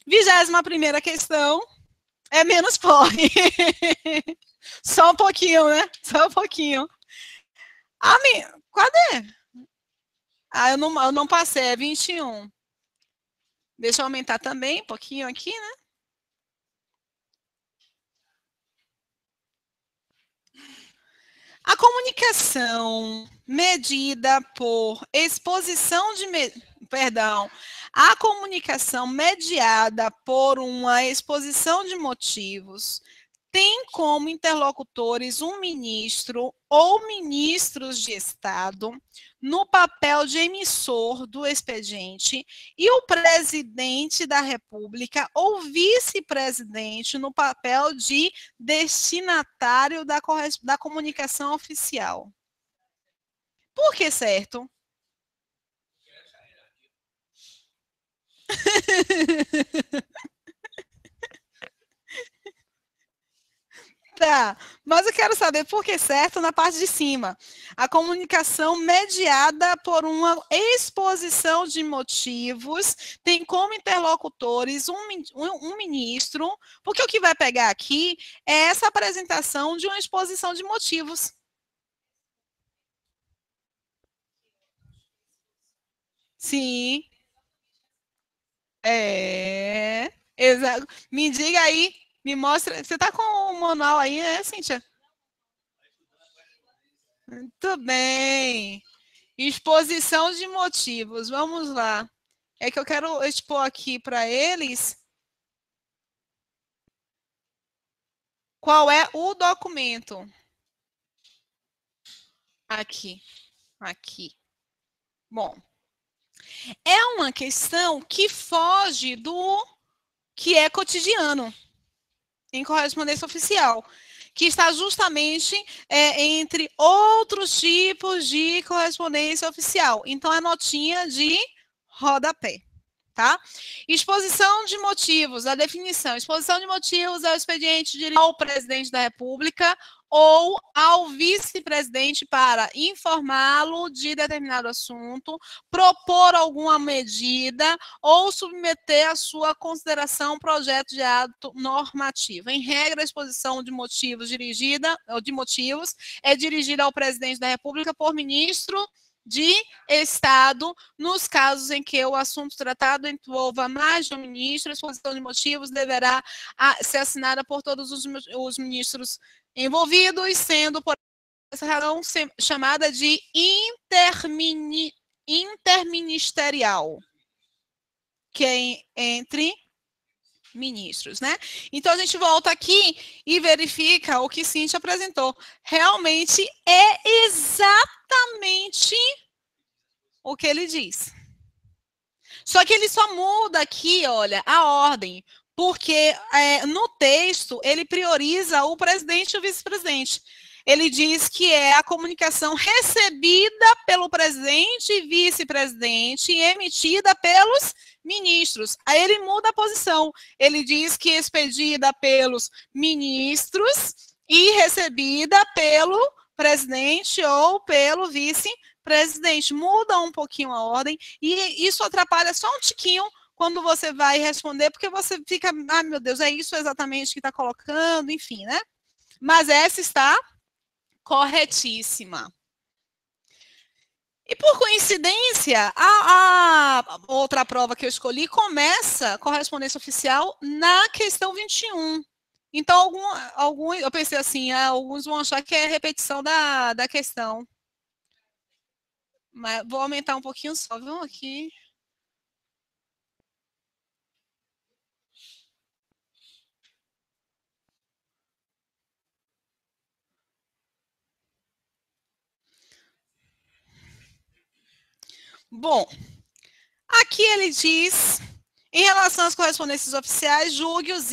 21ª questão é menos porre. Só um pouquinho, né? Só um pouquinho. Ah, cadê? Ah, eu não passei, é 21. Deixa eu aumentar também um pouquinho aqui, né? A comunicação medida por exposição de... Perdão. A comunicação mediada por uma exposição de motivos tem como interlocutores um ministro ou ministros de Estado no papel de emissor do expediente e o presidente da República ou vice-presidente no papel de destinatário da comunicação oficial. Por que certo? Tá, mas eu quero saber por que certo na parte de cima. A comunicação mediada por uma exposição de motivos tem como interlocutores um ministro, porque o que vai pegar aqui é essa apresentação de uma exposição de motivos. Sim. É. Exato. Me diga aí, me mostra. Você está com o manual aí, né, Cíntia? Muito bem. Exposição de motivos. Vamos lá. É que eu quero expor aqui para eles qual é o documento. Aqui. Aqui. Bom, é uma questão que foge do que é cotidiano em correspondência oficial, que está justamente entre outros tipos de correspondência oficial. Então, é notinha de rodapé. Tá? Exposição de motivos, a definição. Exposição de motivos é o expediente dirigido ao presidente da República ou ao vice-presidente para informá-lo de determinado assunto, propor alguma medida ou submeter à sua consideração um projeto de ato normativo. Em regra, a exposição de motivos é dirigida ao presidente da República por ministro de Estado, nos casos em que o assunto tratado envolva mais de um ministro, a exposição de motivos deverá ser assinada por todos os ministros envolvidos, sendo, por essa razão, chamada de interministerial, que é entre ministros, né? Então, a gente volta aqui e verifica o que Cíntia apresentou. Realmente é exatamente o que ele diz. Só que ele só muda aqui, olha, a ordem, porque no texto ele prioriza o presidente e o vice-presidente. Ele diz que é a comunicação recebida pelo presidente e vice-presidente e emitida pelos ministros. Aí ele muda a posição. Ele diz que é expedida pelos ministros e recebida pelo presidente ou pelo vice-presidente. Muda um pouquinho a ordem e isso atrapalha só um tiquinho quando você vai responder, porque você fica, ah, meu Deus, é isso exatamente que está colocando, enfim, né? Mas essa está corretíssima. E por coincidência, a outra prova que eu escolhi começa correspondência oficial na questão 21. Então, eu pensei assim, alguns vão achar que é repetição da questão. Mas vou aumentar um pouquinho só, viu? Aqui. Bom, aqui ele diz, em relação às correspondências oficiais, julgue os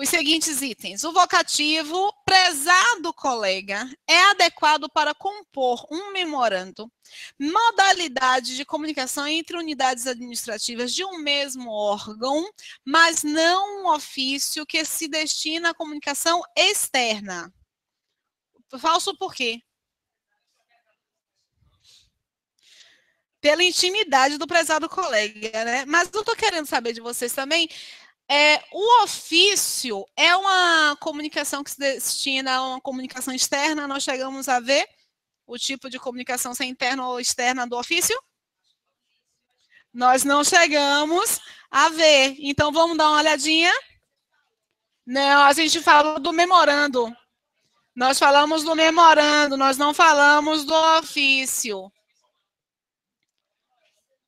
seguintes itens. O vocativo, prezado colega, é adequado para compor um memorando. Modalidade de comunicação entre unidades administrativas de um mesmo órgão, mas não um ofício que se destina à comunicação externa. Falso por quê? pela intimidade do prezado colega, né? Mas eu estou querendo saber de vocês também. O ofício é uma comunicação que se destina a uma comunicação externa. Nós chegamos a ver o tipo de comunicação, se é interna ou externa do ofício? Nós não chegamos a ver. Então, vamos dar uma olhadinha? Não, a gente falou do memorando. Nós falamos do memorando, nós não falamos do ofício.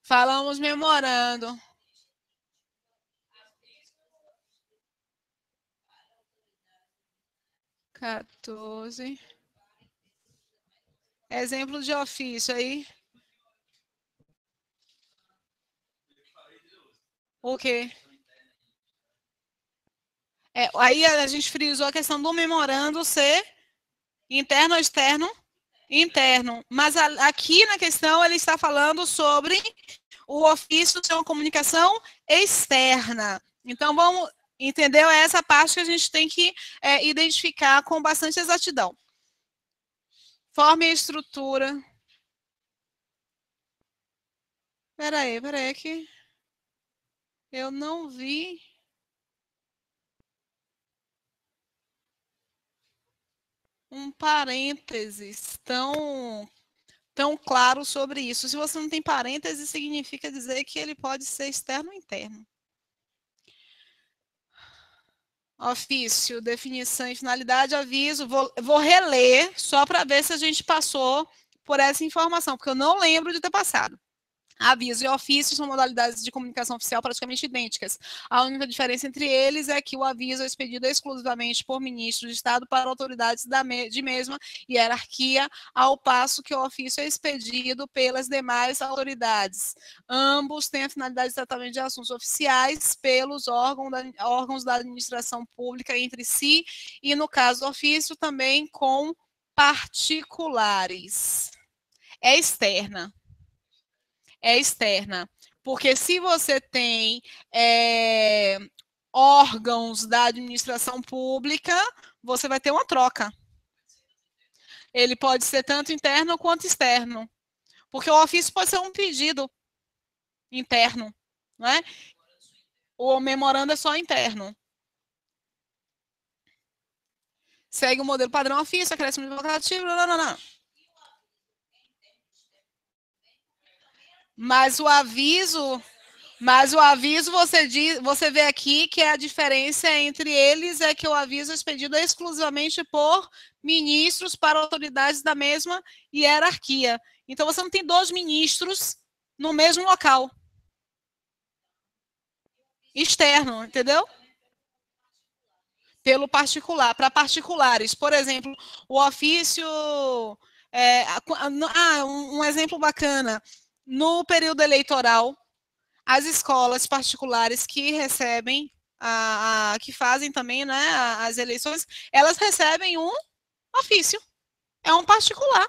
Falamos memorando. Quatorze. Exemplo de ofício aí. O quê? Aí a gente frisou a questão do memorando ser interno ou externo? Interno. Mas aqui na questão ele está falando sobre o ofício ser uma comunicação externa. Então, vamos, entendeu? É essa parte que a gente tem que identificar com bastante exatidão. Forma e estrutura. Peraí que eu não vi. Um parênteses tão claro sobre isso. Se você não tem parênteses, significa dizer que ele pode ser externo ou interno. Ofício, definição e finalidade, aviso. Vou reler só para ver se a gente passou por essa informação, porque eu não lembro de ter passado. Aviso e ofício são modalidades de comunicação oficial praticamente idênticas. A única diferença entre eles é que o aviso é expedido exclusivamente por ministro de Estado para autoridades de mesma hierarquia, ao passo que o ofício é expedido pelas demais autoridades. Ambos têm a finalidade de tratamento de assuntos oficiais pelos órgãos da administração pública entre si e, no caso do ofício, também com particulares. É externa. Porque se você tem órgãos da administração pública, você vai ter uma troca. Ele pode ser tanto interno quanto externo. Porque o ofício pode ser um pedido interno, não é? O memorando é só interno. Segue o modelo padrão ofício, acréscimo de vocativo, não. Mas o aviso você vê aqui que a diferença entre eles é que o aviso é expedido exclusivamente por ministros para autoridades da mesma hierarquia. Então você não tem dois ministros no mesmo local. Externo, entendeu? Pelo particular, para particulares. Por exemplo, o ofício. Um exemplo bacana. No período eleitoral, as escolas particulares que recebem, que fazem também, né, as eleições, elas recebem um ofício. É um particular.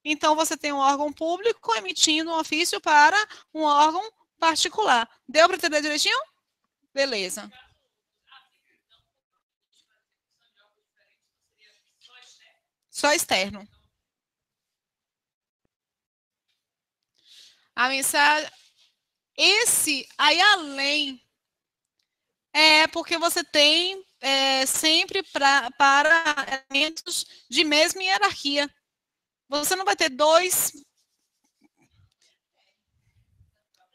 Então, você tem um órgão público emitindo um ofício para um órgão particular. Deu para entender direitinho? Beleza. Só externo. A mensagem. Esse, aí além, porque você tem sempre para elementos de mesma hierarquia. Você não vai ter dois.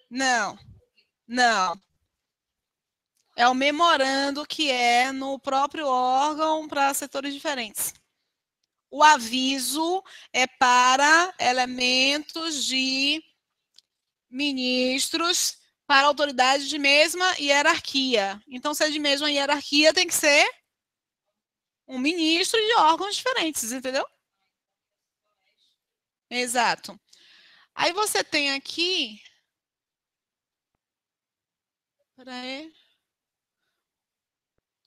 Não. É o memorando que é no próprio órgão para setores diferentes. O aviso é para elementos de ministros para autoridades de mesma hierarquia. Então, se é de mesma hierarquia, tem que ser um ministro de órgãos diferentes, entendeu? Exato. Aí você tem aqui. Peraí.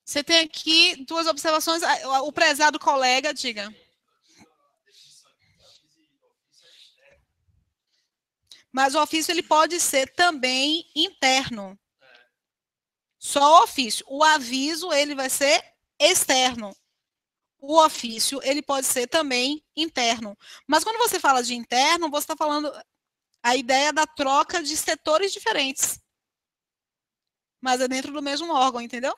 Você tem aqui duas observações. O prezado colega, diga. Mas o ofício ele pode ser também interno. Só o ofício. O aviso ele vai ser externo. O ofício ele pode ser também interno. Mas quando você fala de interno, você está falando A ideia da troca de setores diferentes. Mas é dentro do mesmo órgão, entendeu?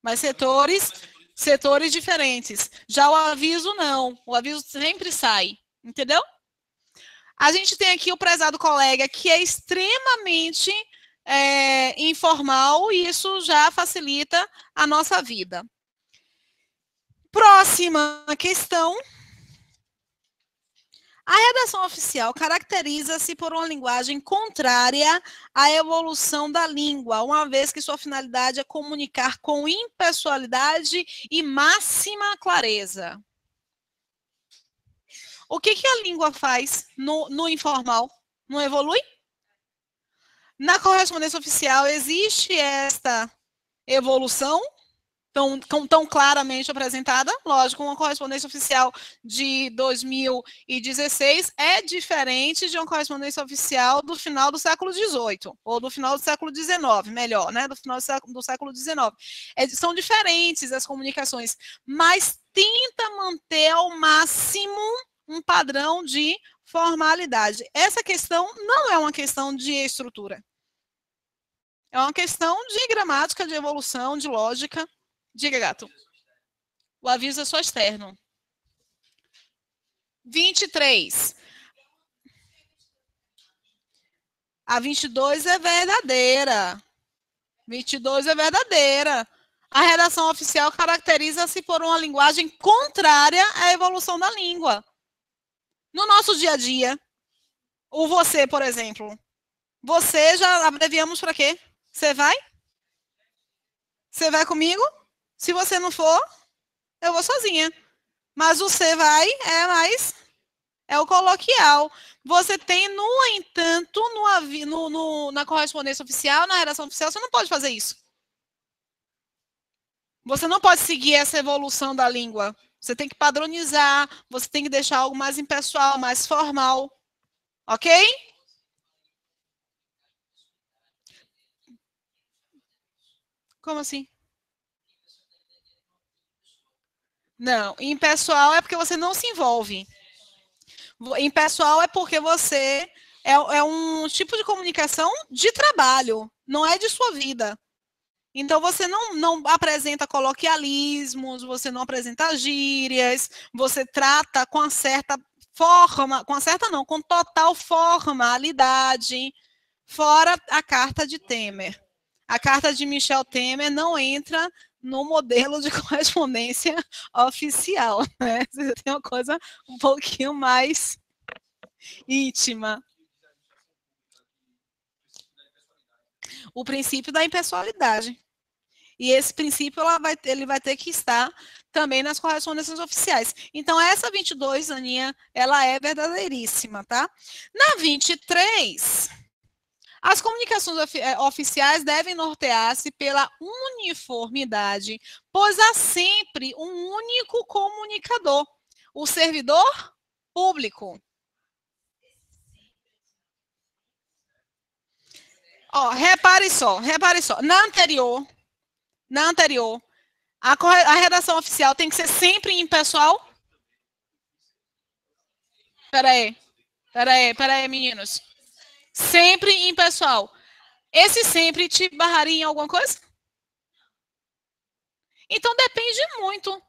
Mas setores diferentes. Já o aviso, não. O aviso sempre sai, entendeu? A gente tem aqui o prezado colega, que é extremamente informal, e isso já facilita a nossa vida. Próxima questão. A redação oficial caracteriza-se por uma linguagem contrária à evolução da língua, uma vez que sua finalidade é comunicar com impessoalidade e máxima clareza. O que a língua faz no informal? Não evolui? Na correspondência oficial existe esta evolução tão claramente apresentada. Lógico, uma correspondência oficial de 2016 é diferente de uma correspondência oficial do final do século XVIII, ou do final do século XIX, melhor, né? Do final do século XIX. São diferentes as comunicações, mas tenta manter ao máximo um padrão de formalidade. Essa questão não é uma questão de estrutura. É uma questão de gramática, de evolução, de lógica. Diga, gato. O aviso é só externo. 23. A 22 é verdadeira. 22 é verdadeira. A redação oficial caracteriza-se por uma linguagem contrária à evolução da língua. No nosso dia a dia, o você, por exemplo, você já abreviamos para quê? Você vai? Você vai comigo? Se você não for, eu vou sozinha. Mas o você vai é o coloquial. Você tem, no entanto, na correspondência oficial, na redação oficial, você não pode fazer isso. Você não pode seguir essa evolução da língua. Você tem que padronizar, você tem que deixar algo mais impessoal, mais formal. Ok? Como assim? Não, impessoal é porque você não se envolve. Impessoal é porque você é um tipo de comunicação de trabalho, não é de sua vida. Então, você não apresenta coloquialismos, você não apresenta gírias, você trata com certa forma, com total formalidade, fora a carta de Temer. A carta de Michel Temer não entra no modelo de correspondência oficial, né? Você tem uma coisa um pouquinho mais íntima. O princípio da impessoalidade. E esse princípio ele vai ter que estar também nas correspondências oficiais. Então, essa 22, Aninha, ela é verdadeiríssima, tá? Na 23, as comunicações oficiais devem nortear-se pela uniformidade, pois há sempre um único comunicador, o servidor público. Ó, repare só. Na anterior, a redação oficial tem que ser sempre em pessoal? Peraí, meninos. Sempre em pessoal. Esse sempre te barraria em alguma coisa? Então, depende muito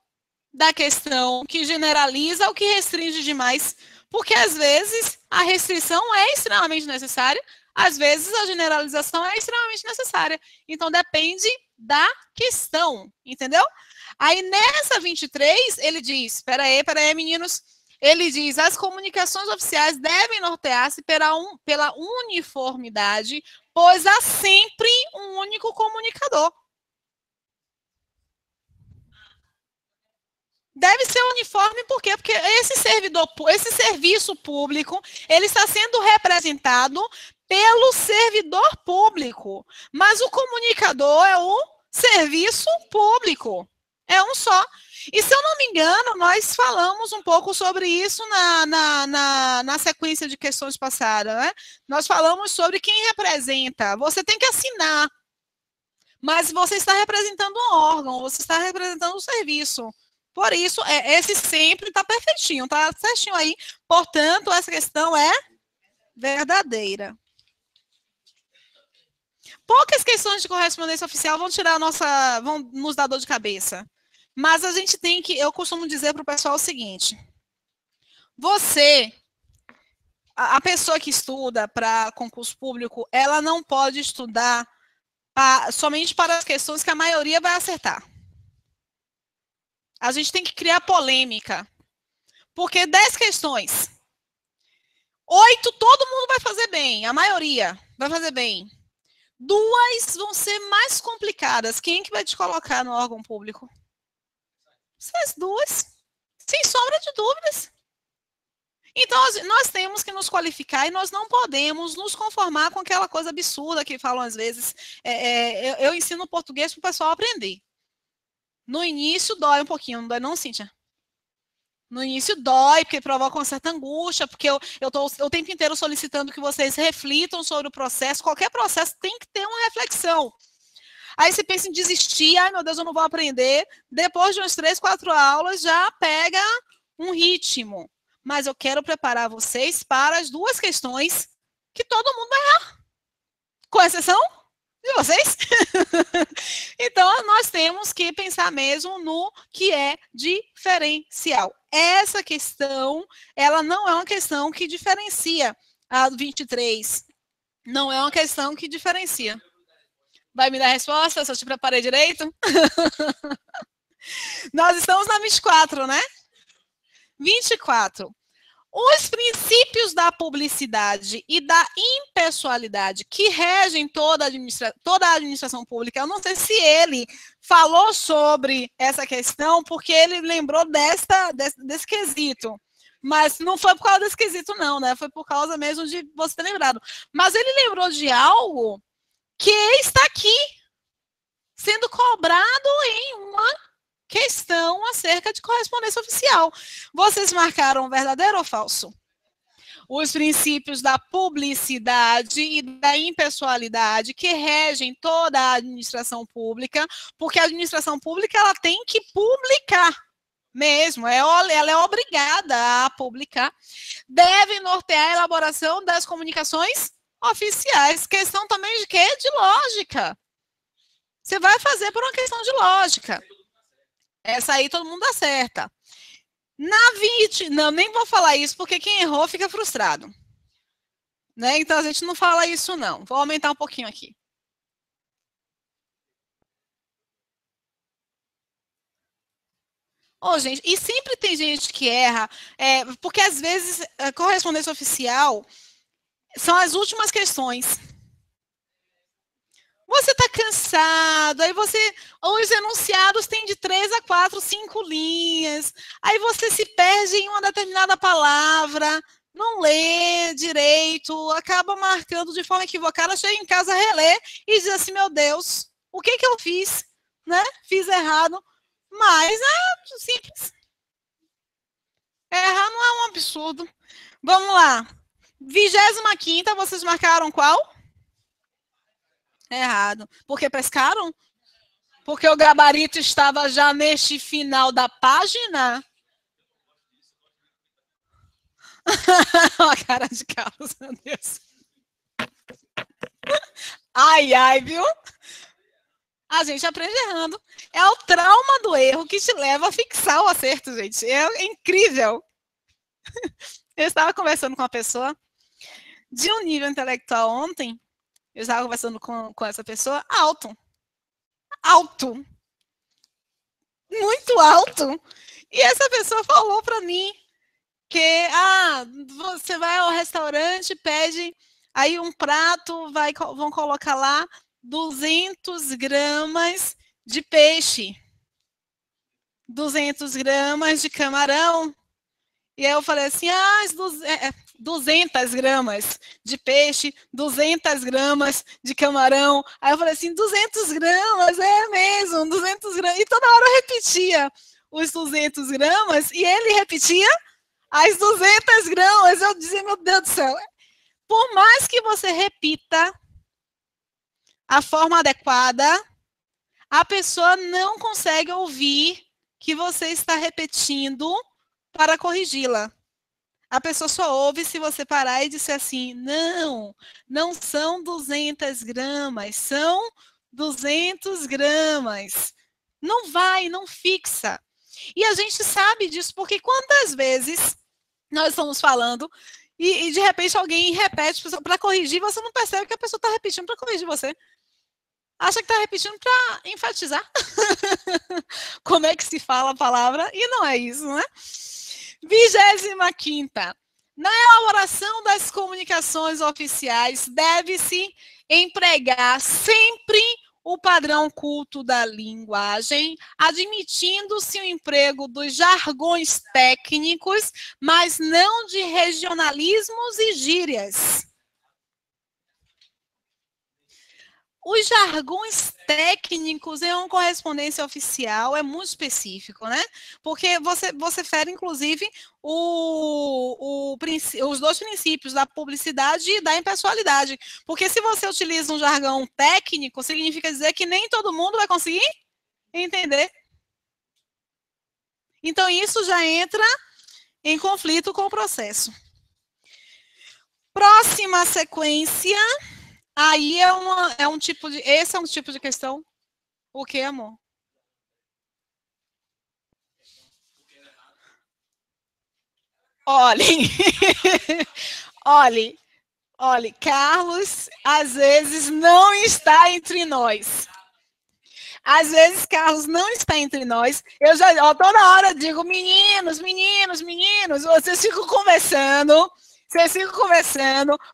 da questão que generaliza ou que restringe demais. Porque, às vezes, a restrição é extremamente necessária, às vezes, a generalização é extremamente necessária. Então, depende da questão, entendeu? Aí, nessa 23, ele diz, peraí, meninos, ele diz, as comunicações oficiais devem nortear-se pela uniformidade, pois há sempre um único comunicador. Deve ser uniforme, por quê? Porque esse serviço público, ele está sendo representado pelo servidor público, mas o comunicador é o serviço público, é um só. E se eu não me engano, nós falamos um pouco sobre isso na sequência de questões passadas, né? Nós falamos sobre quem representa. Você tem que assinar, mas você está representando um órgão, você está representando um serviço. Por isso, esse sempre está perfeitinho, está certinho aí. Portanto, essa questão é verdadeira. Poucas questões de correspondência oficial vão nos dar dor de cabeça. Mas a gente tem que, eu costumo dizer para o pessoal o seguinte: a pessoa que estuda para concurso público, ela não pode estudar somente para as questões que a maioria vai acertar. A gente tem que criar polêmica. Porque 10 questões, 8 todo mundo vai fazer bem, a maioria vai fazer bem. 2 vão ser mais complicadas. Quem que vai te colocar no órgão público? Essas 2, sem sombra de dúvidas. Então, nós temos que nos qualificar e nós não podemos nos conformar com aquela coisa absurda que falam às vezes. Eu ensino português para o pessoal aprender. No início dói um pouquinho, não dói não, Cíntia? No início dói, porque provoca uma certa angústia, porque eu estou o tempo inteiro solicitando que vocês reflitam sobre o processo. Qualquer processo tem que ter uma reflexão. Aí você pensa em desistir, ai meu Deus, eu não vou aprender. Depois de umas 3, 4 aulas, já pega um ritmo. Mas eu quero preparar vocês para as 2 questões que todo mundo vai errar. Com exceção de vocês. Então, nós temos que pensar mesmo no que é diferencial. Essa questão, ela não é uma questão que diferencia a 23. Não é uma questão que diferencia. Vai me dar a resposta se eu te preparei direito? Nós estamos na 24, né? 24. Os princípios da publicidade e da impessoalidade que regem toda a administração pública, eu não sei se ele falou sobre essa questão, porque ele lembrou desse quesito. Mas não foi por causa desse quesito, não, né? Foi por causa mesmo de você ter lembrado. Mas ele lembrou de algo que está aqui, sendo cobrado em uma questão acerca de correspondência oficial. Vocês marcaram verdadeiro ou falso? Os princípios da publicidade e da impessoalidade que regem toda a administração pública, porque a administração pública ela tem que publicar mesmo, ela é obrigada a publicar, deve nortear a elaboração das comunicações oficiais. Questão também de quê? De lógica. Você vai fazer por uma questão de lógica. Essa aí todo mundo acerta. Na 20, não, nem vou falar isso, porque quem errou fica frustrado. Né? Então, a gente não fala isso, não. Vou aumentar um pouquinho aqui. Gente, e sempre tem gente que erra, porque às vezes a correspondência oficial são as últimas questões. Você está cansado, aí os enunciados têm de 3 a 4, 5 linhas, aí você se perde em uma determinada palavra, não lê direito, acaba marcando de forma equivocada, chega em casa, relê e diz assim, meu Deus, o que eu fiz? Né? Fiz errado, mas é simples. Errar não é um absurdo. Vamos lá. 25ª, vocês marcaram qual? Errado. Porque pescaram? Porque o gabarito estava já neste final da página? A cara de Carlos, meu Deus. Ai, ai, viu? A gente aprende errando. É o trauma do erro que te leva a fixar o acerto, gente. É incrível. Eu estava conversando com uma pessoa de um nível intelectual ontem. Eu estava conversando com essa pessoa alto. Alto. Muito alto. E essa pessoa falou para mim que você vai ao restaurante, pede aí um prato, vão colocar lá 200 gramas de peixe, 200 gramas de camarão. E aí eu falei assim, 200 gramas de peixe, 200 gramas de camarão. Aí eu falei assim, 200 gramas, é mesmo, 200 gramas. E toda hora eu repetia os 200 gramas e ele repetia as 200 gramas. Eu dizia, meu Deus do céu. Por mais que você repita a forma adequada, a pessoa não consegue ouvir que você está repetindo para corrigi-la. A pessoa só ouve se você parar e disser assim, não, não são 200 gramas, são 200 gramas. Não vai, não fixa. E a gente sabe disso porque quantas vezes nós estamos falando e de repente alguém repete para corrigir, você não percebe que a pessoa está repetindo para corrigir você. Acha que está repetindo para enfatizar como é que se fala a palavra, e não é isso, né? 25ª. Na elaboração das comunicações oficiais, deve-se empregar sempre o padrão culto da linguagem, admitindo-se o emprego dos jargões técnicos, mas não de regionalismos e gírias. Os jargões técnicos em uma correspondência oficial é muito específico, né? Porque você fere, inclusive, os dois princípios da publicidade e da impessoalidade. Porque se você utiliza um jargão técnico, significa dizer que nem todo mundo vai conseguir entender. Então, isso já entra em conflito com o processo. Próxima sequência. Aí é um tipo de. Esse é um tipo de questão. O que, amor? Olhe. olhe, Carlos às vezes não está entre nós. Às vezes Carlos não está entre nós. Eu já toda hora digo, meninos, vocês ficam conversando.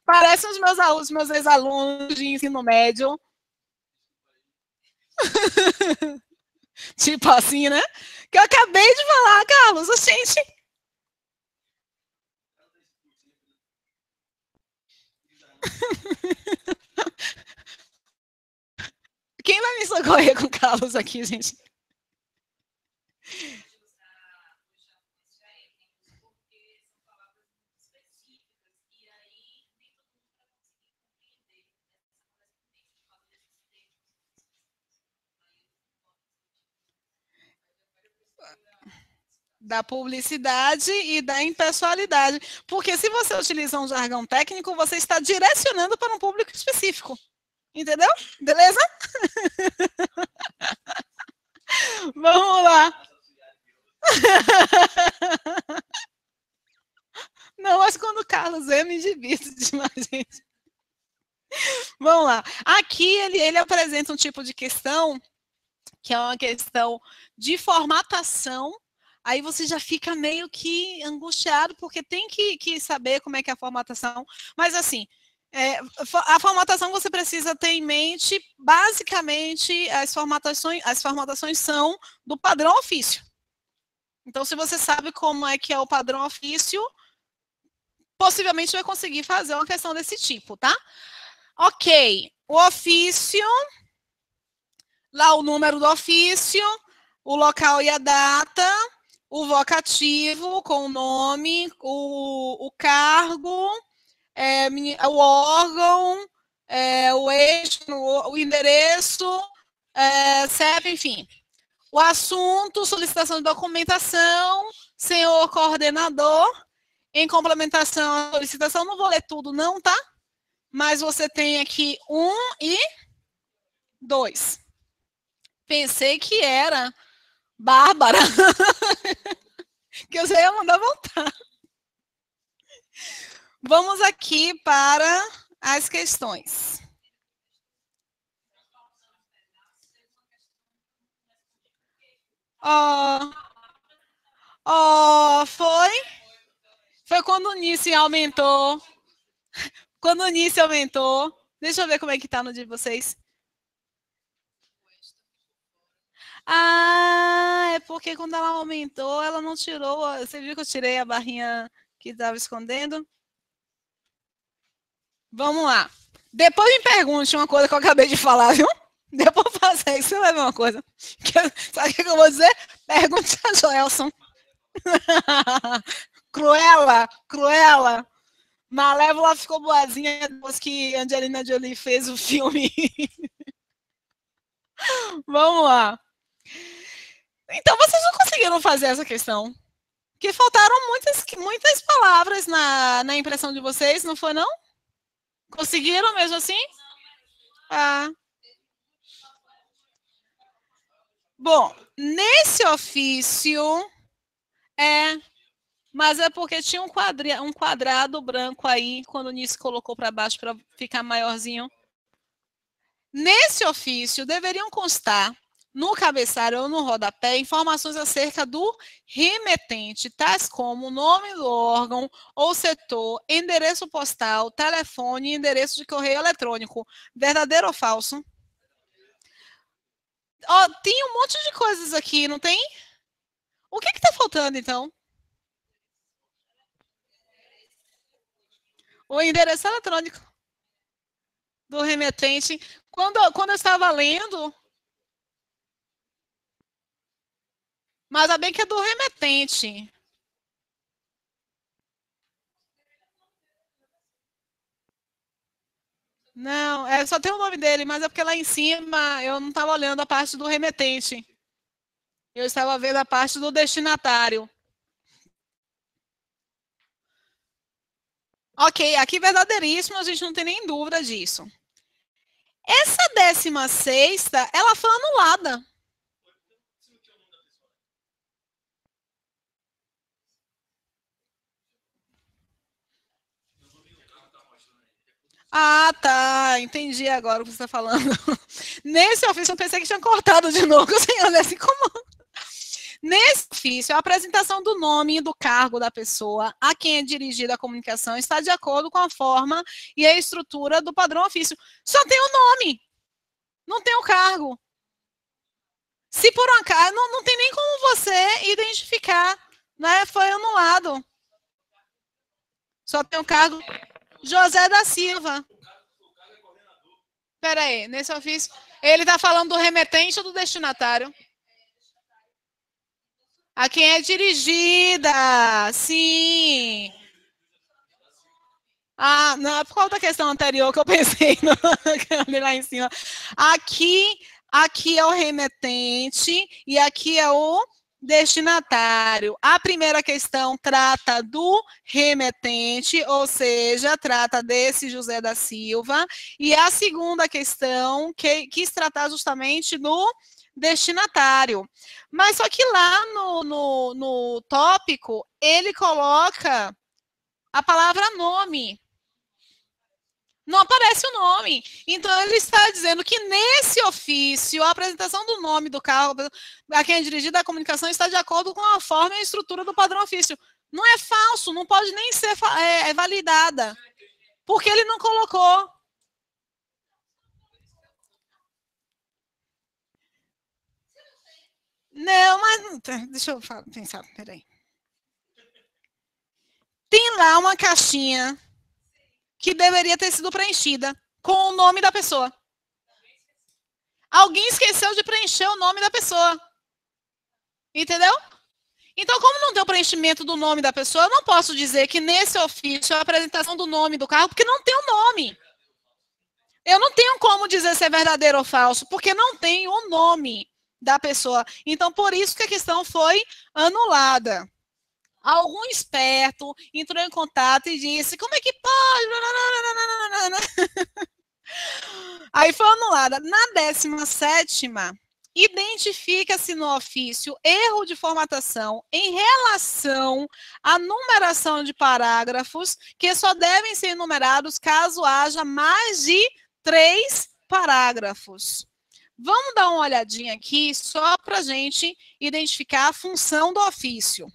Parecem os meus ex-alunos de ensino médio. Tipo assim, né? Que eu acabei de falar, Carlos, gente. Quem vai me socorrer com o Carlos aqui, gente? Da publicidade e da impessoalidade. Porque se você utiliza um jargão técnico, você está direcionando para um público específico. Entendeu? Beleza? Vamos lá. Não, mas quando o Carlos é, me divirto demais, gente. Vamos lá. Aqui ele apresenta um tipo de questão que é uma questão de formatação. Aí você já fica meio que angustiado, porque tem que saber como é que é a formatação. Mas, assim, a formatação você precisa ter em mente, basicamente, as formatações são do padrão ofício. Então, se você sabe como é que é o padrão ofício, possivelmente vai conseguir fazer uma questão desse tipo, tá? Ok, o ofício, lá o número do ofício, o local e a data, o vocativo com o nome, o cargo, o órgão, o eixo, o endereço, CEP, enfim. O assunto, solicitação de documentação, senhor coordenador, em complementação à solicitação, não vou ler tudo não, tá? Mas você tem aqui 1 e 2. Pensei que era Bárbara, que eu já ia mandar voltar. Vamos aqui para as questões. Foi quando o Nice aumentou. Quando o Nice aumentou. Deixa eu ver como é que tá no de vocês. Ah, é porque quando ela aumentou, ela não tirou. Você viu que eu tirei a barrinha que estava escondendo? Vamos lá. Depois me pergunte uma coisa que eu acabei de falar, viu? Depois fazer isso, você vai ver uma coisa. Sabe o que eu vou dizer? Pergunte a Joelson. Cruela. Malévola ficou boazinha depois que Angelina Jolie fez o filme. Vamos lá. Então, vocês não conseguiram fazer essa questão Que faltaram muitas palavras na impressão de vocês, não foi, não? Conseguiram mesmo assim? Ah. Bom, nesse ofício, mas é porque tinha um quadrado branco aí, quando o Nice colocou para baixo para ficar maiorzinho. Nesse ofício, deveriam constar no cabeçalho ou no rodapé informações acerca do remetente, tais como o nome do órgão ou setor, endereço postal, telefone e endereço de correio eletrônico. Verdadeiro ou falso? Ó, tem um monte de coisas aqui, não tem? O que está faltando, então? O endereço eletrônico do remetente. Quando eu estava lendo, mas ainda bem que é do remetente. Não, só tem o nome dele, mas é porque lá em cima eu não estava olhando a parte do remetente. Eu estava vendo a parte do destinatário. Ok, aqui verdadeiríssimo, a gente não tem nem dúvida disso. Essa 16ª, ela foi anulada. Ah, tá. Entendi agora o que você está falando. Nesse ofício, eu pensei que tinha cortado de novo, sem olhar assim como. Nesse ofício, a apresentação do nome e do cargo da pessoa a quem é dirigida a comunicação está de acordo com a forma e a estrutura do padrão ofício. Só tem o nome, não tem o cargo. Se por um acaso, não tem nem como você identificar, né? Foi anulado. Só tem o cargo José da Silva. Espera aí, nesse ofício, ele está falando do remetente ou do destinatário? A quem é dirigida, sim. Ah, não, é por causa da questão anterior que eu pensei lá em cima. Aqui é o remetente e aqui é o destinatário. A primeira questão trata do remetente, ou seja, trata desse José da Silva, e a segunda questão quis tratar justamente do destinatário. Mas só que lá no tópico, ele coloca a palavra nome. Não aparece o nome. Então, ele está dizendo que nesse ofício, a apresentação do nome do carro a quem é dirigida a comunicação está de acordo com a forma e a estrutura do padrão ofício. Não é falso, não pode nem ser validada. Porque ele não colocou. Não, mas. Deixa eu pensar, peraí. Tem lá uma caixinha que deveria ter sido preenchida com o nome da pessoa. Alguém esqueceu de preencher o nome da pessoa. Entendeu? Então, como não tem o preenchimento do nome da pessoa, eu não posso dizer que nesse ofício é a apresentação do nome do carro, porque não tem o nome. Eu não tenho como dizer se é verdadeiro ou falso, porque não tem o nome da pessoa. Então, por isso que a questão foi anulada. Algum esperto entrou em contato e disse: como é que pode? Aí foi anulada. Na 17ª, identifica-se no ofício erro de formatação em relação à numeração de parágrafos que só devem ser numerados caso haja mais de 3 parágrafos. Vamos dar uma olhadinha aqui só para a gente identificar a função do ofício.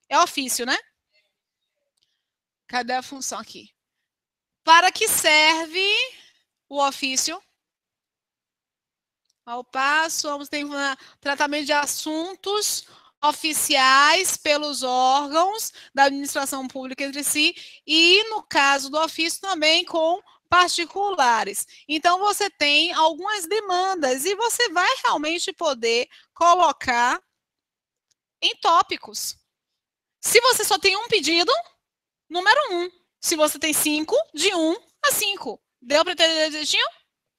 É ofício, né? Cadê a função aqui? Para que serve o ofício? Ao passo, vamos ter tratamento de assuntos oficiais pelos órgãos da administração pública entre si e, no caso do ofício, também com particulares. Então, você tem algumas demandas e você vai realmente poder colocar em tópicos. Se você só tem um pedido, número 1. Se você tem 5, de 1 a 5. Deu para entender direitinho?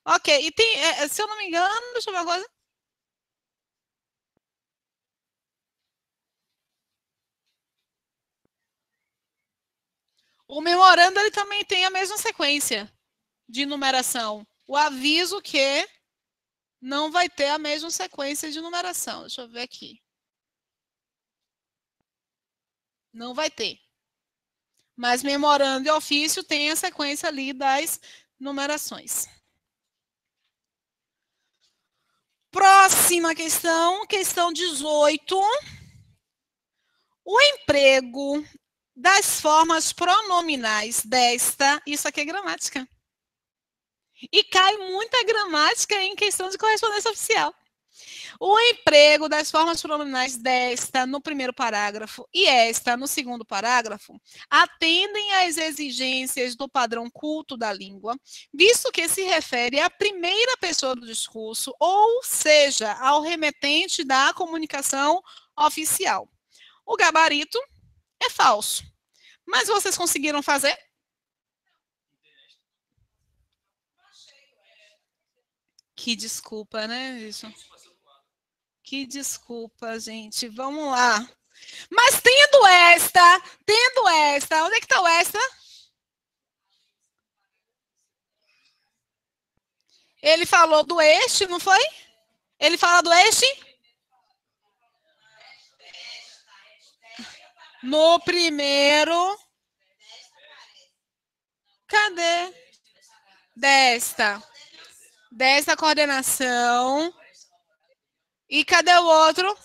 Ok, e tem, se eu não me engano, deixa eu ver uma coisa. O memorando ele também tem a mesma sequência de numeração. O aviso que não vai ter a mesma sequência de numeração. Deixa eu ver aqui. Não vai ter. Mas memorando e ofício tem a sequência ali das numerações. Próxima questão, questão 18. O emprego das formas pronominais desta, isso aqui é gramática. E cai muita gramática em questão de correspondência oficial. O emprego das formas pronominais desta no primeiro parágrafo e esta no segundo parágrafo atendem às exigências do padrão culto da língua, visto que se refere à primeira pessoa do discurso, ou seja, ao remetente da comunicação oficial. O gabarito é falso. Mas vocês conseguiram fazer? Que desculpa, né, isso? Que desculpa, gente. Vamos lá. Mas tendo esta, onde é que está o esta? Ele falou do este, não foi? Ele fala do este? No primeiro. Cadê? Desta coordenação. E cadê o outro?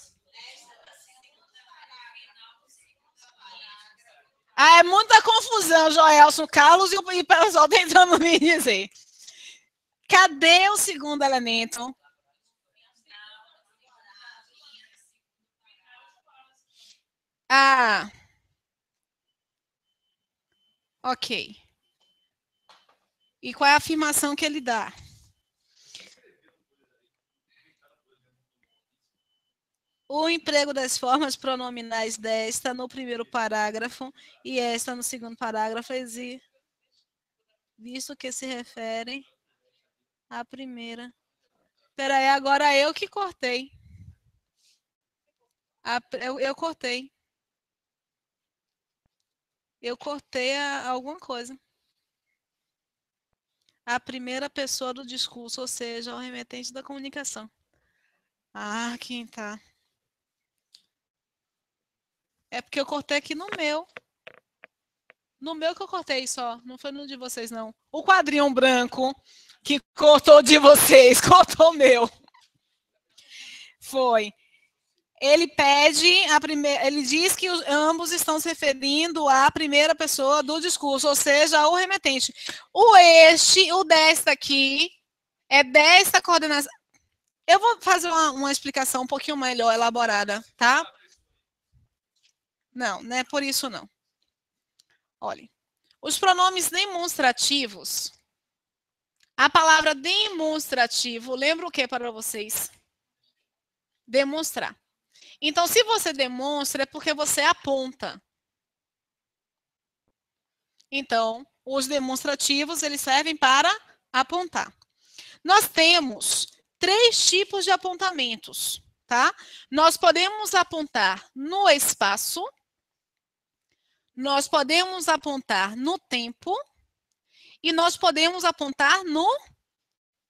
Ah, é muita confusão, Joelson, Carlos e o pessoal tentando me dizer. Cadê o segundo elemento? Ah. Ok. E qual é a afirmação que ele dá? O emprego das formas pronominais desta no primeiro parágrafo e esta no segundo parágrafo, visto que se referem à primeira. Peraí, agora eu que cortei. Eu cortei. Eu cortei alguma coisa. A primeira pessoa do discurso, ou seja, o remetente da comunicação. Ah, quem tá? É porque eu cortei aqui no meu. No meu que eu cortei só, não foi no de vocês, não. O quadrinho branco que cortou de vocês, cortou o meu. Foi. Ele pede ele diz que ambos estão se referindo à primeira pessoa do discurso, ou seja, ao remetente. O desta aqui, é desta coordenação. Eu vou fazer uma explicação um pouquinho melhor elaborada, tá? Não, não é por isso não. Olhem, os pronomes demonstrativos, a palavra demonstrativo, lembra o que para vocês? Demonstrar. Então, se você demonstra, é porque você aponta. Então, os demonstrativos, eles servem para apontar. Nós temos 3 tipos de apontamentos, tá? Nós podemos apontar no espaço, nós podemos apontar no tempo e nós podemos apontar no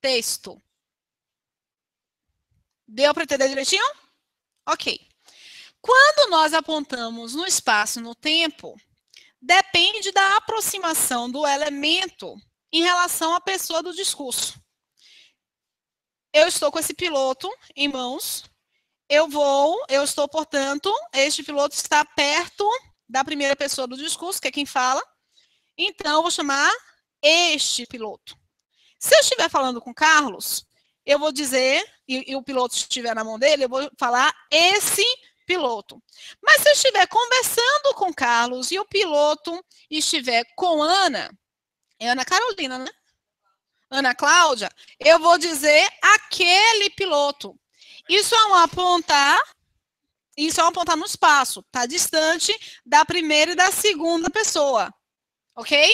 texto. Deu para entender direitinho? Ok. Quando nós apontamos no espaço e no tempo, depende da aproximação do elemento em relação à pessoa do discurso. Eu estou com esse piloto em mãos, eu estou, portanto, este piloto está perto da primeira pessoa do discurso, que é quem fala, então eu vou chamar este piloto. Se eu estiver falando com Carlos, eu vou dizer, e o piloto estiver na mão dele, eu vou falar esse piloto. Mas se eu estiver conversando com Carlos e o piloto estiver com Ana, é Ana Carolina, né? Ana Cláudia, eu vou dizer aquele piloto. Isso é um apontar no espaço, está distante da primeira e da segunda pessoa, ok?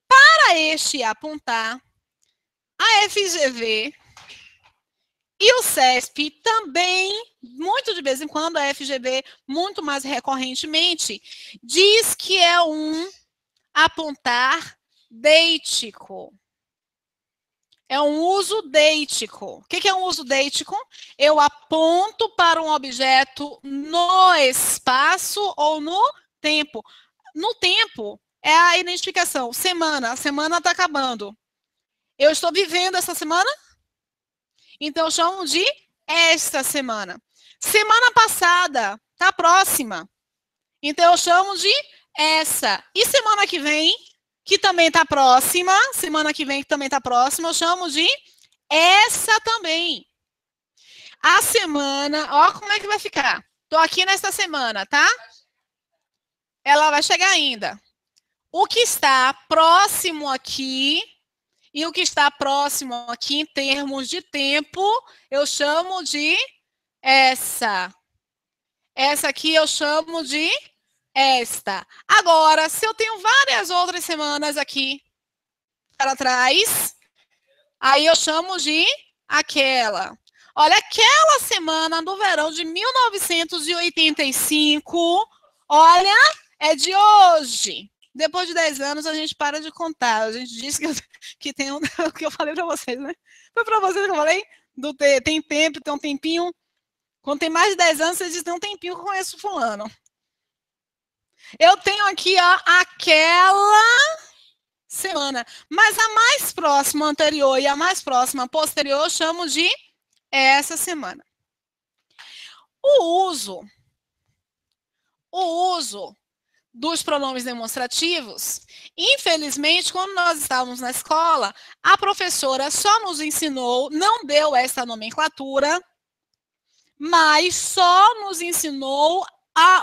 Para este apontar, a FGV e o CESP também, muito de vez em quando, a FGV, muito mais recorrentemente, diz que é um apontar deítico. É um uso deítico. O que é um uso deítico? Eu aponto para um objeto no espaço ou no tempo. No tempo, é a identificação. Semana, a semana está acabando. Eu estou vivendo essa semana? Então, eu chamo de esta semana. Semana passada, está próxima. Então, eu chamo de essa. E semana que vem, que também está próxima, semana que vem que também está próxima, eu chamo de essa também. A semana, ó como é que vai ficar. Estou aqui nesta semana, tá? Ela vai chegar ainda. O que está próximo aqui e o que está próximo aqui em termos de tempo, eu chamo de essa. Essa aqui eu chamo de esta. Agora, se eu tenho várias outras semanas aqui para trás, aí eu chamo de aquela. Olha, aquela semana do verão de 1985, olha, é de hoje. Depois de 10 anos, a gente para de contar. A gente disse que tem o que eu falei para vocês, né? Foi para vocês que eu falei? Tem tempo, tem um tempinho. Quando tem mais de 10 anos, vocês dizem, tem um tempinho que eu conheço fulano. Eu tenho aqui, ó, aquela semana. Mas a mais próxima anterior e a mais próxima posterior eu chamo de essa semana. O uso dos pronomes demonstrativos, infelizmente, quando nós estávamos na escola, a professora só nos ensinou, não deu essa nomenclatura, mas só nos ensinou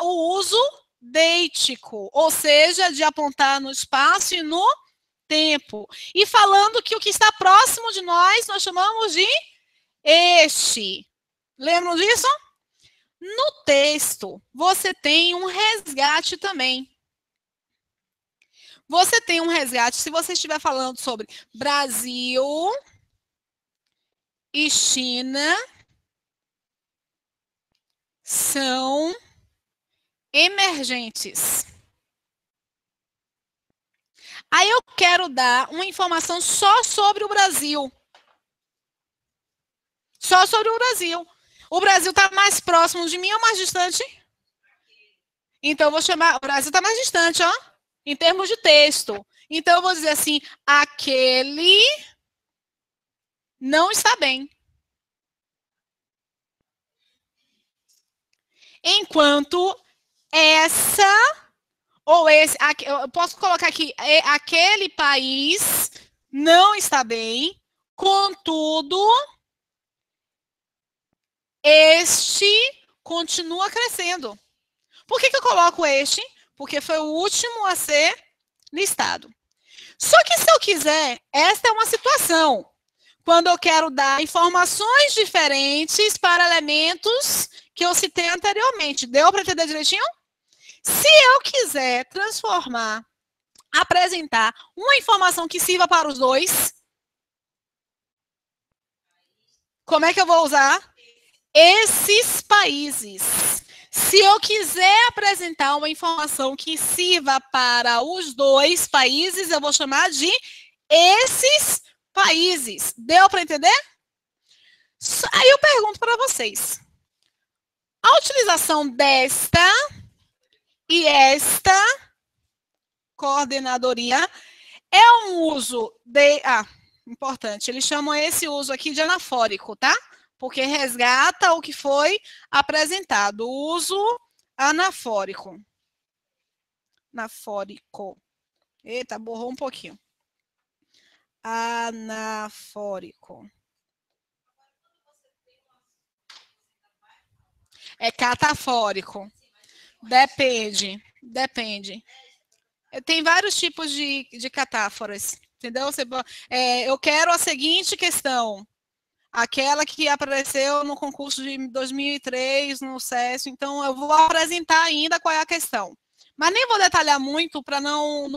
o uso deítico, ou seja, de apontar no espaço e no tempo. E falando que o que está próximo de nós chamamos de este. Lembram disso? No texto, você tem um resgate também. Você tem um resgate, se você estiver falando sobre Brasil e China são emergentes. Aí eu quero dar uma informação só sobre o Brasil. Só sobre o Brasil. O Brasil está mais próximo de mim ou mais distante? Então, eu vou chamar... O Brasil está mais distante, ó. Em termos de texto. Então, eu vou dizer assim, aquele não está bem. Enquanto essa ou esse... Eu posso colocar aqui, aquele país não está bem, contudo, este continua crescendo. Por que eu coloco este? Porque foi o último a ser listado. Só que se eu quiser, esta é uma situação. Quando eu quero dar informações diferentes para elementos que eu citei anteriormente. Deu para entender direitinho? Se eu quiser transformar, apresentar uma informação que sirva para os dois, como é que eu vou usar? Esses países. Se eu quiser apresentar uma informação que sirva para os dois países, eu vou chamar de esses países. Deu para entender? Aí eu pergunto para vocês. A utilização desta e esta coordenadoria é um uso de... importante, eles chamam esse uso aqui de anafórico, tá? Porque resgata o que foi apresentado. O uso anafórico. Anafórico. Eita, borrou um pouquinho. Anafórico. É catafórico. Depende. Tem vários tipos de catáforas, entendeu? Eu quero a seguinte questão. Aquela que apareceu no concurso de 2003, no CESP. Então, eu vou apresentar ainda qual é a questão. Mas nem vou detalhar muito para não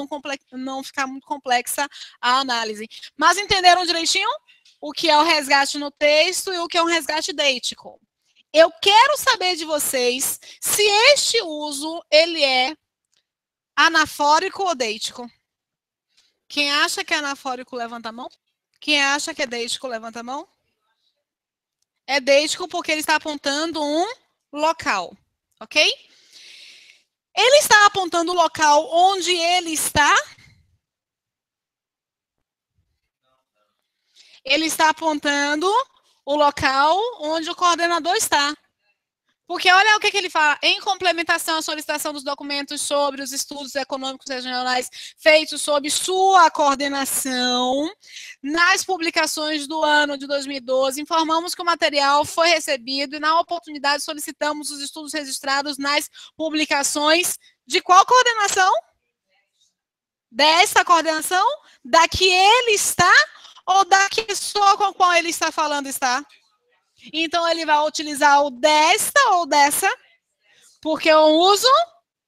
ficar muito complexa a análise. Mas entenderam direitinho o que é o resgate no texto e o que é um resgate deítico? Eu quero saber de vocês se este uso ele é anafórico ou deítico. Quem acha que é anafórico, levanta a mão. Quem acha que é deítico, levanta a mão. É deítico porque ele está apontando um local, ok? Ele está apontando o local onde ele está? Ele está apontando o local onde o coordenador está. Porque olha o que ele fala, em complementação à solicitação dos documentos sobre os estudos econômicos regionais feitos sob sua coordenação, nas publicações do ano de 2012, informamos que o material foi recebido e, na oportunidade, solicitamos os estudos registrados nas publicações de qual coordenação? Dessa coordenação? Da que ele está ou da pessoa com a qual ele está falando está? Então, ele vai utilizar o desta ou dessa, porque eu uso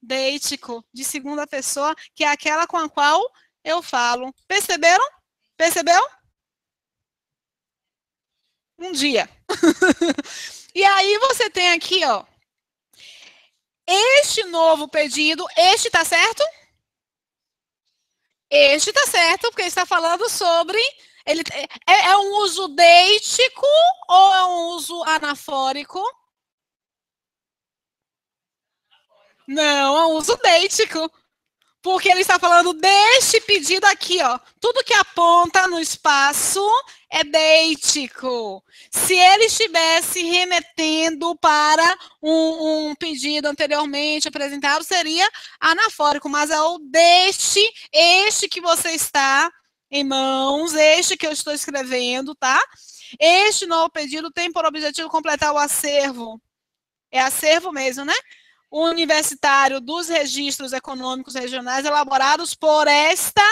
deítico de segunda pessoa, que é aquela com a qual eu falo. Perceberam? Percebeu? Um dia. E aí você tem aqui, ó, este novo pedido, este tá certo? Este tá certo, porque está falando sobre... Ele é um uso deítico ou é um uso anafórico? Não, é um uso deítico. Porque ele está falando deste pedido aqui, ó. Tudo que aponta no espaço é deítico. Se ele estivesse remetendo para um pedido anteriormente apresentado, seria anafórico. Mas é o deste, este que você está em mãos, este que eu estou escrevendo, tá? Este novo pedido tem por objetivo completar o acervo. É acervo mesmo, né? Universitário dos registros econômicos regionais elaborados por esta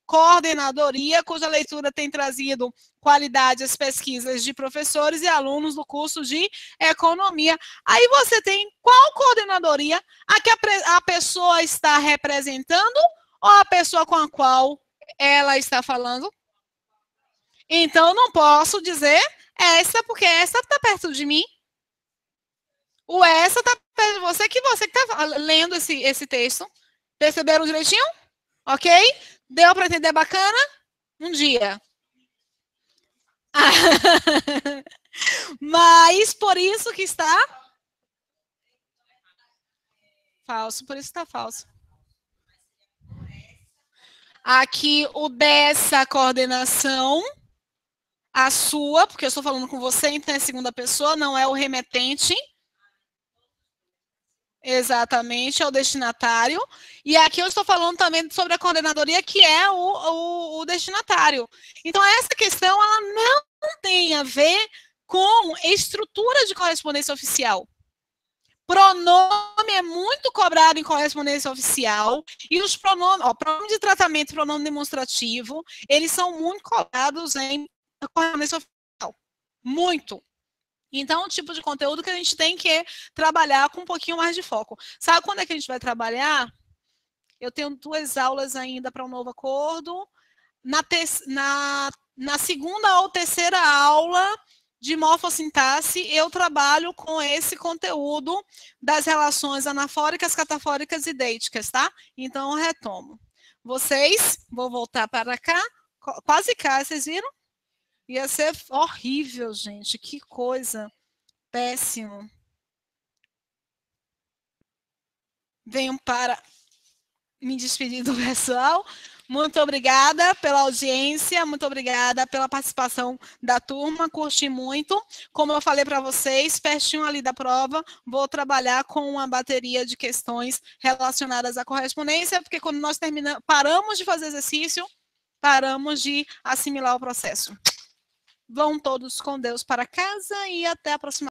coordenadoria, cuja leitura tem trazido qualidade às pesquisas de professores e alunos do curso de economia. Aí você tem qual coordenadoria a que a pessoa está representando ou a pessoa com a qual ela está falando? Então, não posso dizer essa, porque essa está perto de mim. O essa está perto de você que está lendo esse texto. Perceberam direitinho? Ok? Deu para entender bacana? Um dia. Mas por isso que está falso, por isso está falso. Aqui o dessa coordenação, a sua, porque eu estou falando com você, então é segunda pessoa, não é o remetente. Exatamente, é o destinatário. E aqui eu estou falando também sobre a coordenadoria, que é o destinatário. Então, essa questão ela não tem a ver com estrutura de correspondência oficial. Pronome é muito cobrado em correspondência oficial, e os pronomes, pronome de tratamento e pronome demonstrativo, eles são muito cobrados em correspondência oficial. Muito. Então, é um tipo de conteúdo que a gente tem que trabalhar com um pouquinho mais de foco. Sabe quando é que a gente vai trabalhar? Eu tenho 2 aulas ainda para um novo acordo. Na segunda ou terceira aula de morfossintaxe, eu trabalho com esse conteúdo das relações anafóricas, catafóricas e deíticas, tá? Então, eu retomo. Vocês, vou voltar para cá, quase cá, vocês viram? Ia ser horrível, gente. Que coisa. Péssimo. Venho para me despedir do pessoal. Muito obrigada pela audiência, muito obrigada pela participação da turma, curti muito. Como eu falei para vocês, pertinho ali da prova, vou trabalhar com uma bateria de questões relacionadas à correspondência, porque quando nós paramos de fazer exercício, paramos de assimilar o processo. Vão todos com Deus para casa e até a próxima.